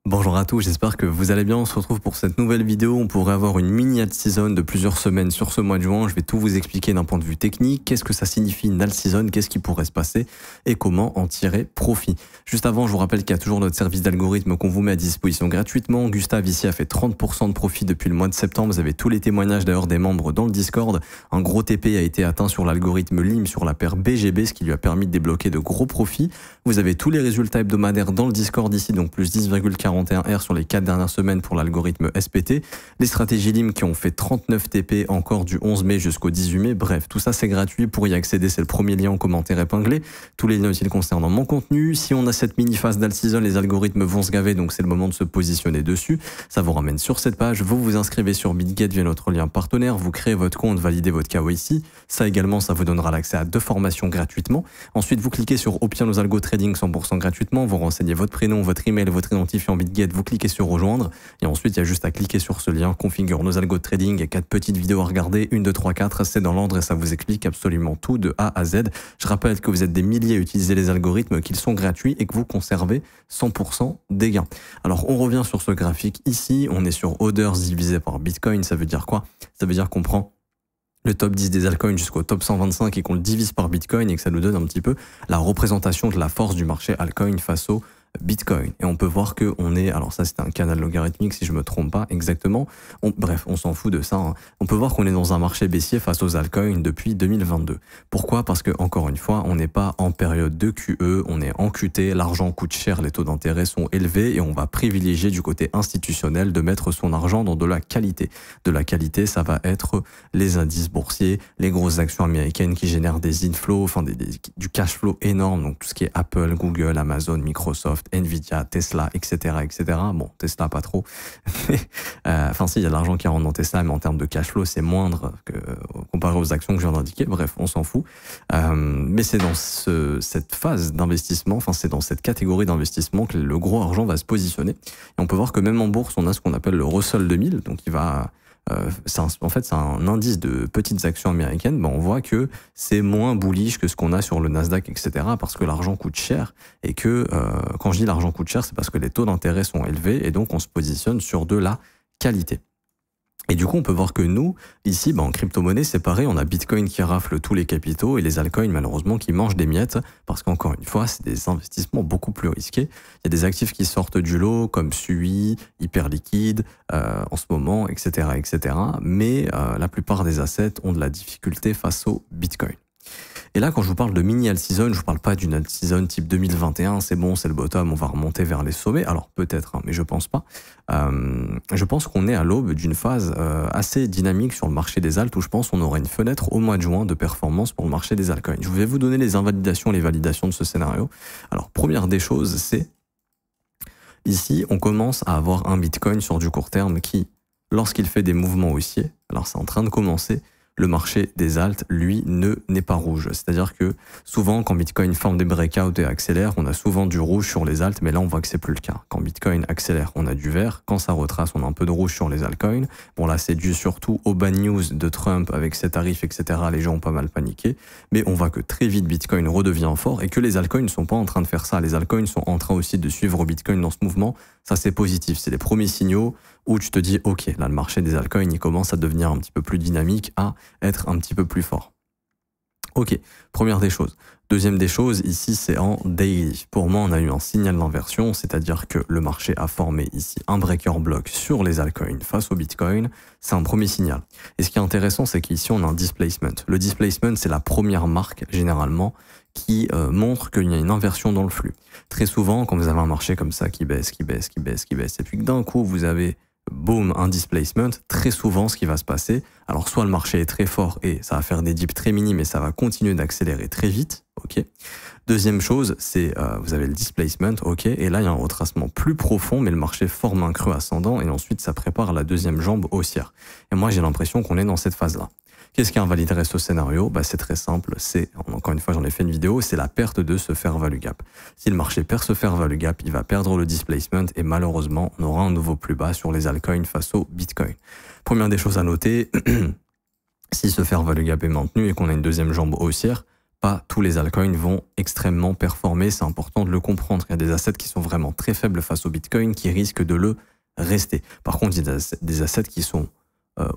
Bonjour à tous, j'espère que vous allez bien. On se retrouve pour cette nouvelle vidéo. On pourrait avoir une mini alt season de plusieurs semaines sur ce mois de juin. Je vais tout vous expliquer d'un point de vue technique. Qu'est-ce que ça signifie une alt season? Qu'est-ce qui pourrait se passer? Et comment en tirer profit? Juste avant, je vous rappelle qu'il y a toujours notre service d'algorithme qu'on vous met à disposition gratuitement. Gustave ici a fait 30% de profit depuis le mois de septembre. Vous avez tous les témoignages d'ailleurs des membres dans le Discord. Un gros TP a été atteint sur l'algorithme LIM sur la paire BGB, ce qui lui a permis de débloquer de gros profits. Vous avez tous les résultats hebdomadaires dans le Discord ici, donc plus 10,41 R sur les 4 dernières semaines pour l'algorithme SPT. Les stratégies LIM qui ont fait 39 TP encore du 11 mai jusqu'au 18 mai. Bref, tout ça c'est gratuit. Pour y accéder, c'est le premier lien en commentaire épinglé. Tous les liens utiles concernant mon contenu. Si on a cette mini phase d'alt season, les algorithmes vont se gaver, donc c'est le moment de se positionner dessus. Ça vous ramène sur cette page. Vous vous inscrivez sur BitGet via notre lien partenaire. Vous créez votre compte, validez votre KYC. Ça également, ça vous donnera l'accès à 2 formations gratuitement. Ensuite, vous cliquez sur Obtiens nos algo trading 100% gratuitement. Vous renseignez votre prénom, votre email, votre identifiant BitGet. Vous cliquez sur rejoindre et ensuite il y a juste à cliquer sur ce lien, configure nos algos de trading et 4 petites vidéos à regarder, 1, 2, 3, 4, c'est dans l'ordre et ça vous explique absolument tout de A à Z. Je rappelle que vous êtes des milliers à utiliser les algorithmes, qu'ils sont gratuits et que vous conservez 100% des gains. Alors on revient sur ce graphique ici, on est sur orders divisé par Bitcoin, ça veut dire quoi? Ça veut dire qu'on prend le top 10 des altcoins jusqu'au top 125 et qu'on le divise par Bitcoin et que ça nous donne un petit peu la représentation de la force du marché altcoin face au Bitcoin. Et on peut voir que on est, alors ça c'est un canal logarithmique si je me trompe pas exactement, bref on s'en fout de ça, hein. On peut voir qu'on est dans un marché baissier face aux altcoins depuis 2022. Pourquoi? Parce que encore une fois on n'est pas en période de QE, on est en QT, l'argent coûte cher, les taux d'intérêt sont élevés et on va privilégier du côté institutionnel de mettre son argent dans de la qualité. De la qualité, ça va être les indices boursiers, les grosses actions américaines qui génèrent des inflows, enfin du cash flow énorme, donc tout ce qui est Apple, Google, Amazon, Microsoft, Nvidia, Tesla, etc., etc. Bon, Tesla pas trop. Enfin si, il y a de l'argent qui rentre dans Tesla, mais en termes de cash flow, c'est moindre que comparé aux actions que je viens d'indiquer. Bref, on s'en fout. Mais c'est dans cette phase d'investissement, enfin c'est dans cette catégorie d'investissement que le gros argent va se positionner. Et on peut voir que même en bourse, on a ce qu'on appelle le Russell 2000, donc il va en fait, c'est un indice de petites actions américaines. Ben, on voit que c'est moins bullish que ce qu'on a sur le Nasdaq, etc. parce que l'argent coûte cher et que, quand je dis l'argent coûte cher, c'est parce que les taux d'intérêt sont élevés et donc on se positionne sur de la qualité. Et du coup, on peut voir que nous, ici, en crypto-monnaie, c'est pareil, on a Bitcoin qui rafle tous les capitaux et les altcoins, malheureusement, qui mangent des miettes parce qu'encore une fois, c'est des investissements beaucoup plus risqués. Il y a des actifs qui sortent du lot comme Sui, Hyperliquide, en ce moment, etc., etc. Mais la plupart des assets ont de la difficulté face au Bitcoin. Et là, quand je vous parle de mini alt season, je vous parle pas d'une alt season type 2021, c'est bon, c'est le bottom, on va remonter vers les sommets. Alors peut-être, hein, mais je pense pas. Je pense qu'on est à l'aube d'une phase assez dynamique sur le marché des alts où je pense qu'on aura une fenêtre au mois de juin de performance pour le marché des altcoins. Je vais vous donner les invalidations, les validations de ce scénario. Alors première des choses, c'est ici, on commence à avoir un Bitcoin sur du court terme qui, lorsqu'il fait des mouvements haussiers, alors c'est en train de commencer, le marché des alts, lui, n'est pas rouge. C'est-à-dire que souvent, quand Bitcoin forme des breakouts et accélère, on a souvent du rouge sur les alts, mais là, on voit que c'est plus le cas. Quand Bitcoin accélère, on a du vert. Quand ça retrace, on a un peu de rouge sur les altcoins. Bon, là, c'est dû surtout aux bad news de Trump avec ses tarifs, etc. Les gens ont pas mal paniqué. Mais on voit que très vite, Bitcoin redevient fort et que les altcoins ne sont pas en train de faire ça. Les altcoins sont en train aussi de suivre Bitcoin dans ce mouvement. Ça, c'est positif. C'est les premiers signaux où tu te dis, OK, là, le marché des altcoins, il commence à devenir un petit peu plus dynamique, à être un petit peu plus fort. OK, première des choses. Deuxième des choses, ici, c'est en daily. Pour moi, on a eu un signal d'inversion, c'est-à-dire que le marché a formé ici un breaker block sur les altcoins face au Bitcoin. C'est un premier signal. Et ce qui est intéressant, c'est qu'ici, on a un displacement. Le displacement, c'est la première marque, généralement, qui montre qu'il y a une inversion dans le flux. Très souvent, quand vous avez un marché comme ça qui baisse, qui baisse, qui baisse, qui baisse, et puis que d'un coup, vous avez boom, un displacement, très souvent, ce qui va se passer, alors soit le marché est très fort et ça va faire des dips très minimes et ça va continuer d'accélérer très vite, ok. Deuxième chose, c'est vous avez le displacement, ok, et là il y a un retracement plus profond, mais le marché forme un creux ascendant et ensuite ça prépare la deuxième jambe haussière. Et moi j'ai l'impression qu'on est dans cette phase-là. Qu'est-ce qui invaliderait ce scénario? C'est très simple, c'est, encore une fois j'en ai fait une vidéo, c'est la perte de ce fair value gap. Si le marché perd ce fair value gap, il va perdre le displacement et malheureusement on aura un nouveau plus bas sur les altcoins face au Bitcoin. Première des choses à noter, si ce fair value gap est maintenu et qu'on a une deuxième jambe haussière, pas tous les altcoins vont extrêmement performer, c'est important de le comprendre. Il y a des assets qui sont vraiment très faibles face au Bitcoin qui risquent de le rester. Par contre, il y a des assets qui sont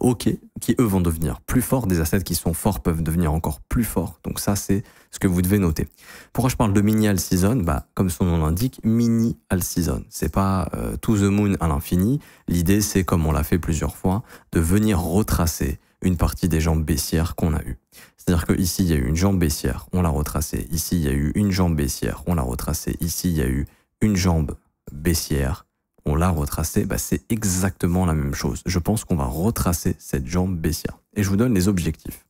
OK, qui eux vont devenir plus forts, des assets qui sont forts peuvent devenir encore plus forts. Donc ça, c'est ce que vous devez noter. Pourquoi je parle de mini all season? Bah, comme son nom l'indique, mini all season. C'est pas to the moon à l'infini. L'idée, c'est, comme on l'a fait plusieurs fois, de venir retracer une partie des jambes baissières qu'on a eues. C'est-à-dire que ici, il y a eu une jambe baissière, on l'a retracée. Ici, il y a eu une jambe baissière, on l'a retracée. Ici, il y a eu une jambe baissière, on l'a retracée. Bah, c'est exactement la même chose. Je pense qu'on va retracer cette jambe baissière. Et je vous donne les objectifs.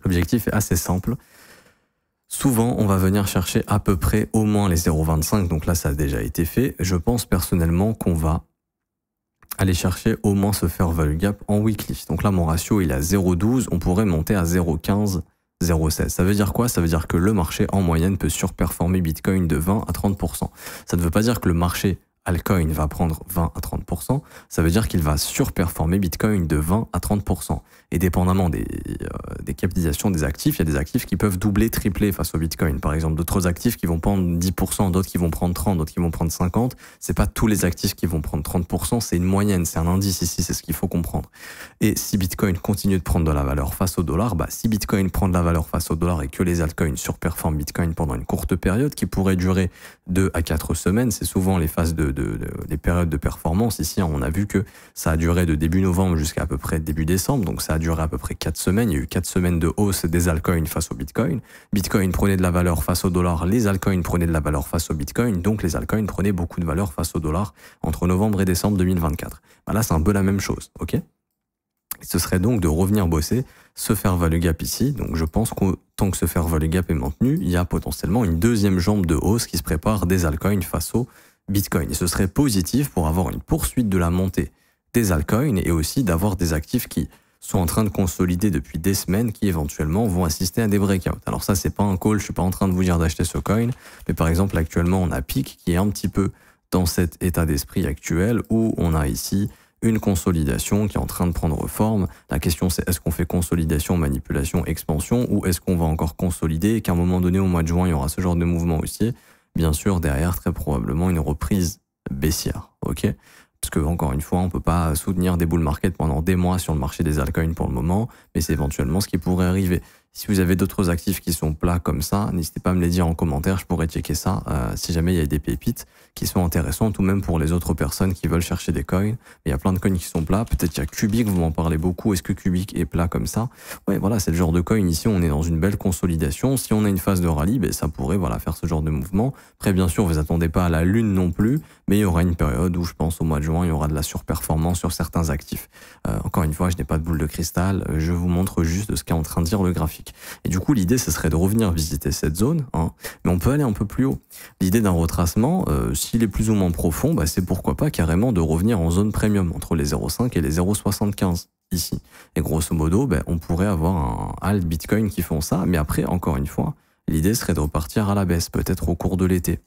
L'objectif est assez simple. Souvent, on va venir chercher à peu près au moins les 0,25. Donc là, ça a déjà été fait. Je pense personnellement qu'on va aller chercher au moins ce fair value gap en weekly. Donc là, mon ratio, il est à 0,12. On pourrait monter à 0,15, 0,16. Ça veut dire quoi? Ça veut dire que le marché, en moyenne, peut surperformer Bitcoin de 20 à 30%. Ça ne veut pas dire que le marché altcoin va prendre 20 à 30%, ça veut dire qu'il va surperformer Bitcoin de 20 à 30%. Et dépendamment des capitalisations des actifs, il y a des actifs qui peuvent doubler, tripler face au Bitcoin. Par exemple, d'autres actifs qui vont prendre 10%, d'autres qui vont prendre 30%, d'autres qui vont prendre 50%. C'est pas tous les actifs qui vont prendre 30%, c'est une moyenne, c'est un indice ici, c'est ce qu'il faut comprendre. Et si Bitcoin continue de prendre de la valeur face au dollar, bah, si Bitcoin prend de la valeur face au dollar et que les altcoins surperforment Bitcoin pendant une courte période qui pourrait durer 2 à 4 semaines, c'est souvent les phases les périodes de performance. Ici, on a vu que ça a duré de début novembre jusqu'à peu près début décembre, donc ça a duré à peu près 4 semaines. Il y a eu 4 semaines de hausse des altcoins face au Bitcoin. Bitcoin prenait de la valeur face au dollar, les altcoins prenaient de la valeur face au Bitcoin, donc les altcoins prenaient beaucoup de valeur face au dollar entre novembre et décembre 2024. Ben là, c'est un peu la même chose, ok? Ce serait donc de revenir bosser ce fair value gap ici. Donc je pense que tant que ce fair value gap est maintenu, il y a potentiellement une deuxième jambe de hausse qui se prépare des altcoins face au Bitcoin. Et ce serait positif pour avoir une poursuite de la montée des altcoins et aussi d'avoir des actifs qui sont en train de consolider depuis des semaines qui éventuellement vont assister à des breakouts. Alors ça, c'est pas un call, je suis pas en train de vous dire d'acheter ce coin, mais par exemple actuellement on a PIC qui est un petit peu dans cet état d'esprit actuel où on a ici une consolidation qui est en train de prendre forme. La question c'est est-ce qu'on fait consolidation, manipulation, expansion ou est-ce qu'on va encore consolider et qu'à un moment donné au mois de juin il y aura ce genre de mouvement haussier? Bien sûr, derrière, très probablement une reprise baissière, ok? Parce que, encore une fois, on peut pas soutenir des bull markets pendant des mois sur le marché des altcoins pour le moment, mais c'est éventuellement ce qui pourrait arriver. Si vous avez d'autres actifs qui sont plats comme ça, n'hésitez pas à me les dire en commentaire, je pourrais checker ça si jamais il y a des pépites qui sont intéressantes ou même pour les autres personnes qui veulent chercher des coins. Mais il y a plein de coins qui sont plats, peut-être qu'il y a Cubic, vous m'en parlez beaucoup, est-ce que Cubic est plat comme ça? Ouais, voilà, c'est le genre de coin ici, on est dans une belle consolidation. Si on a une phase de rallye, ben, ça pourrait voilà, faire ce genre de mouvement. Après, bien sûr, vous attendez pas à la lune non plus, mais il y aura une période où je pense au mois de juin, il y aura de la surperformance sur certains actifs. Encore une fois, je n'ai pas de boule de cristal, je vous montre juste ce qu'est en train de dire le graphique. Et du coup, l'idée, ce serait de revenir visiter cette zone, hein, mais on peut aller un peu plus haut. L'idée d'un retracement, s'il est plus ou moins profond, bah, c'est pourquoi pas carrément de revenir en zone premium, entre les 0,5 et les 0,75 ici. Et grosso modo, bah, on pourrait avoir un alt Bitcoin qui font ça, mais après, encore une fois, l'idée serait de repartir à la baisse, peut-être au cours de l'été.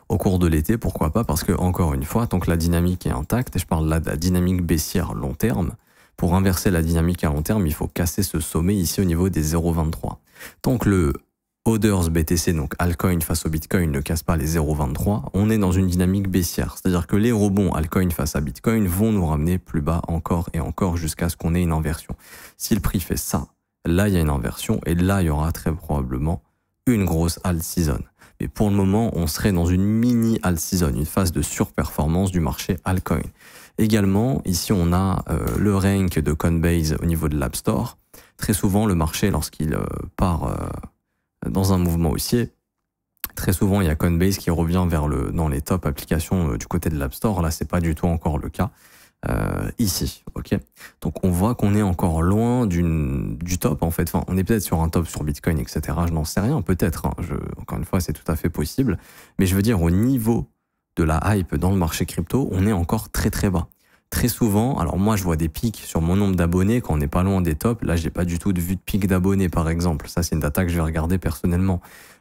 Au cours de l'été, pourquoi pas? Parce que, encore une fois, tant que la dynamique est intacte, et je parle là de la dynamique baissière long terme, pour inverser la dynamique à long terme, il faut casser ce sommet ici au niveau des 0,23. Tant que le Others BTC, donc altcoin face au Bitcoin, ne casse pas les 0,23, on est dans une dynamique baissière. C'est-à-dire que les rebonds altcoin face à Bitcoin vont nous ramener plus bas encore et encore jusqu'à ce qu'on ait une inversion. Si le prix fait ça, là il y a une inversion et là il y aura très probablement une grosse alt season. Mais pour le moment, on serait dans une mini alt season, une phase de surperformance du marché altcoin. Également, ici, on a le rank de Coinbase au niveau de l'App Store. Très souvent, le marché, lorsqu'il part dans un mouvement haussier, très souvent, il y a Coinbase qui revient dans les top applications du côté de l'App Store. Là, c'est pas du tout encore le cas ici, ok. Donc, on voit qu'on est encore loin du top, en fait. Enfin, on est peut-être sur un top sur Bitcoin, etc. Je n'en sais rien, peut-être. Hein. Encore une fois, c'est tout à fait possible. Mais je veux dire, au niveau de la hype dans le marché crypto, on est encore très très bas. Très souvent, alors moi je vois des pics sur mon nombre d'abonnés quand on n'est pas loin des tops. Là, j'ai pas du tout de vue de pic d'abonnés par exemple. Ça, c'est une data que je vais regarder personnellement.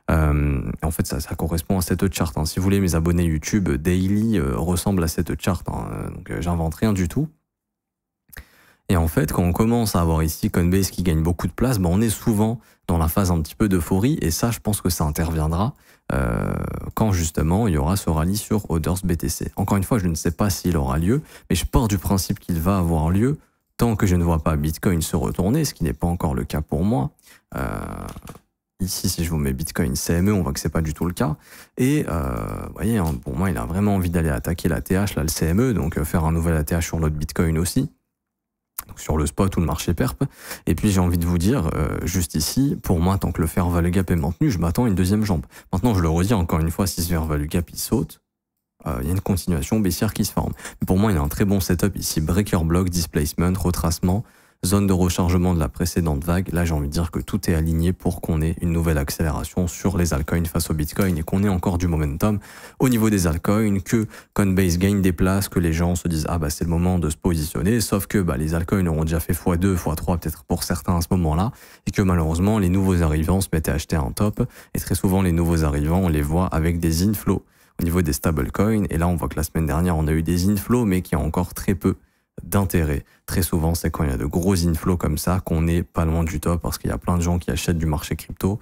En fait, ça correspond à cette charte. Hein. Si vous voulez, mes abonnés YouTube daily ressemblent à cette charte. Hein. Donc, j'invente rien du tout. Et en fait, quand on commence à avoir ici Coinbase qui gagne beaucoup de place, on est souvent dans la phase un petit peu d'euphorie. Et ça, je pense que ça interviendra quand justement il y aura ce rallye sur Others BTC. Encore une fois, je ne sais pas s'il aura lieu, mais je pars du principe qu'il va avoir lieu tant que je ne vois pas Bitcoin se retourner, ce qui n'est pas encore le cas pour moi. Ici, si je vous mets Bitcoin CME, on voit que c'est pas du tout le cas. Et vous voyez, hein, pour moi, il a vraiment envie d'aller attaquer la TH, là, le CME, donc faire un nouvel ATH sur l'autre Bitcoin aussi, donc sur le spot ou le marché perp. Et puis j'ai envie de vous dire, juste ici, pour moi, tant que le fair value gap est maintenu, je m'attends à une deuxième jambe. Maintenant, je le redis encore une fois, si ce fair value gap il saute, il y a une continuation baissière qui se forme. Mais pour moi, il y a un très bon setup ici, breaker block, displacement, retracement, zone de rechargement de la précédente vague. Là, j'ai envie de dire que tout est aligné pour qu'on ait une nouvelle accélération sur les altcoins face au Bitcoin et qu'on ait encore du momentum au niveau des altcoins, que Coinbase gagne des places, que les gens se disent « Ah c'est le moment de se positionner », sauf que les altcoins auront déjà fait x2, x3 peut-être pour certains à ce moment-là, et que malheureusement, les nouveaux arrivants se mettent à acheter un top, et très souvent, les nouveaux arrivants, on les voit avec des inflows au niveau des stablecoins, et là, on voit que la semaine dernière, on a eu des inflows, mais qui ont encore très peu d'intérêt. Très souvent, c'est quand il y a de gros inflows comme ça qu'on n'est pas loin du top parce qu'il y a plein de gens qui achètent du marché crypto,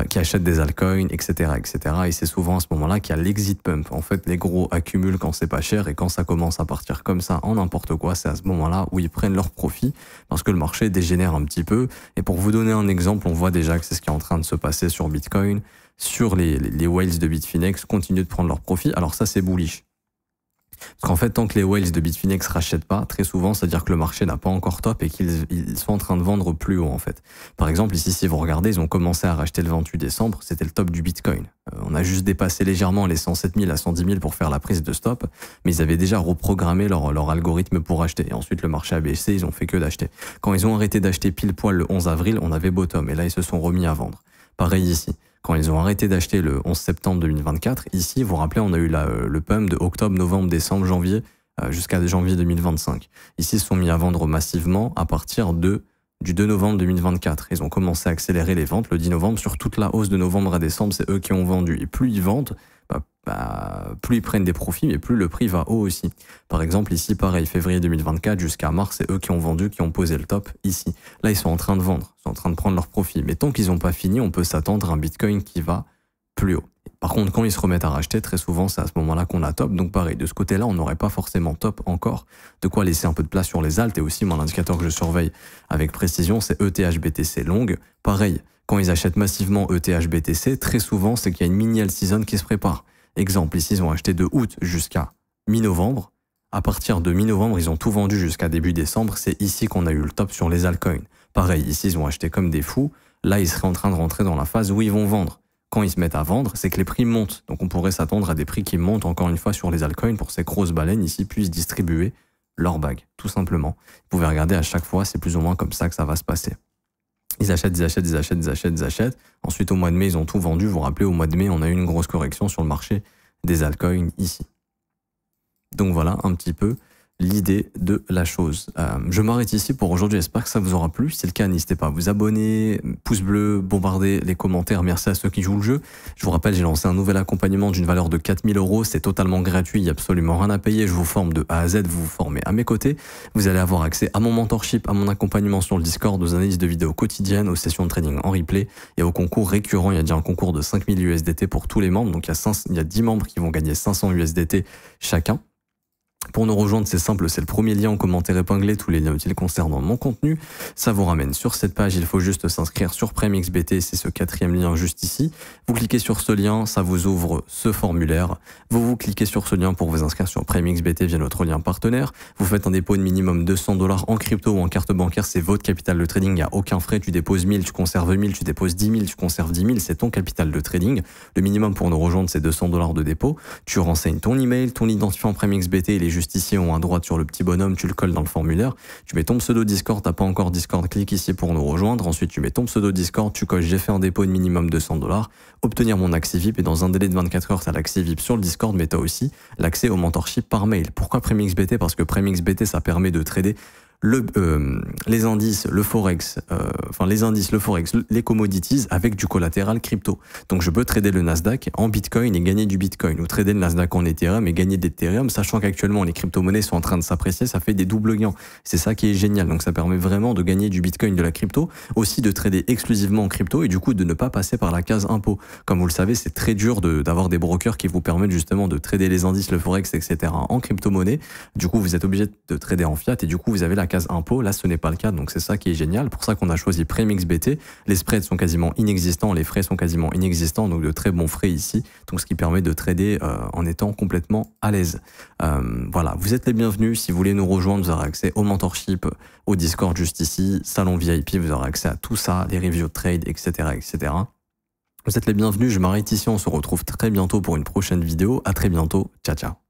qui achètent des altcoins, etc., etc. Et c'est souvent à ce moment-là qu'il y a l'exit pump. En fait, les gros accumulent quand c'est pas cher et quand ça commence à partir comme ça en n'importe quoi, c'est à ce moment-là où ils prennent leur profit parce que le marché dégénère un petit peu. Et pour vous donner un exemple, on voit déjà que c'est ce qui est en train de se passer sur Bitcoin, sur les whales de Bitfinex continuent de prendre leur profit. Alors ça, c'est bullish. Parce qu'en fait, tant que les whales de Bitfinex rachètent pas, très souvent, c'est-à-dire que le marché n'a pas encore top et qu'ils sont en train de vendre plus haut, en fait. Par exemple, ici, si vous regardez, ils ont commencé à racheter le 28 décembre, c'était le top du Bitcoin. On a juste dépassé légèrement les 107 000 à 110 000 pour faire la prise de stop, mais ils avaient déjà reprogrammé leur algorithme pour acheter. Et ensuite, le marché a baissé, ils ont fait que d'acheter. Quand ils ont arrêté d'acheter pile poil le 11 avril, on avait bottom, et là, ils se sont remis à vendre. Pareil ici. Quand ils ont arrêté d'acheter le 11 septembre 2024, ici, vous vous rappelez, on a eu le pump de octobre, novembre, décembre, janvier, jusqu'à janvier 2025. Ici, ils se sont mis à vendre massivement à partir du 2 novembre 2024. Ils ont commencé à accélérer les ventes le 10 novembre. Sur toute la hausse de novembre à décembre, c'est eux qui ont vendu. Et plus ils vendent, plus ils prennent des profits, mais plus le prix va haut aussi. Par exemple, ici, pareil, février 2024 jusqu'à mars, c'est eux qui ont vendu, qui ont posé le top ici. Là, ils sont en train de vendre, ils sont en train de prendre leurs profits. Mais tant qu'ils n'ont pas fini, on peut s'attendre à un Bitcoin qui va plus haut. Par contre, quand ils se remettent à racheter, très souvent, c'est à ce moment-là qu'on a top. Donc pareil, de ce côté-là, on n'aurait pas forcément top encore. De quoi laisser un peu de place sur les alts. Et aussi, mon indicateur que je surveille avec précision, c'est ETH-BTC long. Pareil, quand ils achètent massivement ETH-BTC, très souvent, c'est qu'il y a une mini-alt season qui se prépare. Exemple, ici, ils ont acheté de août jusqu'à mi-novembre. À partir de mi-novembre, ils ont tout vendu jusqu'à début décembre. C'est ici qu'on a eu le top sur les altcoins. Pareil, ici, ils ont acheté comme des fous. Là, ils seraient en train de rentrer dans la phase où ils vont vendre. Quand ils se mettent à vendre, c'est que les prix montent. Donc, on pourrait s'attendre à des prix qui montent encore une fois sur les altcoins pour que ces grosses baleines ici puissent distribuer leur bague, tout simplement. Vous pouvez regarder à chaque fois, c'est plus ou moins comme ça que ça va se passer. Ils achètent, ils achètent, ils achètent, ils achètent, ils achètent. Ensuite, au mois de mai, ils ont tout vendu. Vous vous rappelez, au mois de mai, on a eu une grosse correction sur le marché des altcoins ici. Donc voilà un petit peu l'idée de la chose. Je m'arrête ici pour aujourd'hui. J'espère que ça vous aura plu. Si c'est le cas, n'hésitez pas à vous abonner, pouce bleu, bombarder les commentaires. Merci à ceux qui jouent le jeu. Je vous rappelle, j'ai lancé un nouvel accompagnement d'une valeur de 4 000 €. C'est totalement gratuit. Il n'y a absolument rien à payer. Je vous forme de A à Z. Vous vous formez à mes côtés. Vous allez avoir accès à mon mentorship, à mon accompagnement sur le Discord, aux analyses de vidéos quotidiennes, aux sessions de trading en replay et aux concours récurrents. Il y a déjà un concours de 5 000 USDT pour tous les membres. Donc, il y a 10 membres qui vont gagner 500 USDT chacun. Pour nous rejoindre, c'est simple, c'est le premier lien en commentaire épinglé, tous les liens utiles concernant mon contenu. Ça vous ramène sur cette page, il faut juste s'inscrire sur PrimeXBT, c'est ce 4e lien juste ici. Vous cliquez sur ce lien, ça vous ouvre ce formulaire. Vous cliquez sur ce lien pour vous inscrire sur PrimeXBT via notre lien partenaire. Vous faites un dépôt de minimum 200 $ en crypto ou en carte bancaire, c'est votre capital de trading, il n'y a aucun frais, tu déposes 1000, tu conserves 1000, tu déposes 10 000, tu conserves 10 000, c'est ton capital de trading. Le minimum pour nous rejoindre, c'est 200 $ de dépôt. Tu renseignes ton email, ton identifiant PrimeXBT, il est juste ici en à droite sur le petit bonhomme, tu le colles dans le formulaire, tu mets ton pseudo Discord, t'as pas encore Discord, clique ici pour nous rejoindre, ensuite tu mets ton pseudo Discord, tu coches j'ai fait un dépôt de minimum 200 $, obtenir mon accès VIP et dans un délai de 24 heures, t'as l'accès VIP sur le Discord, mais t'as aussi l'accès au mentorship par mail. Pourquoi PrimeXBT? Parce que PrimeXBT, ça permet de trader les indices, le forex, les commodities avec du collatéral crypto. Donc je peux trader le Nasdaq en Bitcoin et gagner du Bitcoin, ou trader le Nasdaq en Ethereum et gagner d'Ethereum, sachant qu'actuellement les crypto-monnaies sont en train de s'apprécier, ça fait des doubles gains. C'est ça qui est génial. Donc ça permet vraiment de gagner du Bitcoin, de la crypto, aussi de trader exclusivement en crypto et du coup de ne pas passer par la case impôt. Comme vous le savez, c'est très dur d'avoir des brokers qui vous permettent justement de trader les indices, le forex, etc. en crypto-monnaie. Du coup, vous êtes obligé de trader en fiat et du coup, vous avez la case impôt. Là, ce n'est pas le cas, donc c'est ça qui est génial. Pour ça qu'on a choisi PremiXBT. Les spreads sont quasiment inexistants, les frais sont quasiment inexistants, donc de très bons frais ici. Donc ce qui permet de trader en étant complètement à l'aise. Voilà, vous êtes les bienvenus. Si vous voulez nous rejoindre, vous aurez accès au mentorship, au Discord juste ici, salon VIP, vous aurez accès à tout ça, les reviews de trade, etc., etc. Vous êtes les bienvenus. Je m'arrête ici. On se retrouve très bientôt pour une prochaine vidéo. À très bientôt. Ciao, ciao.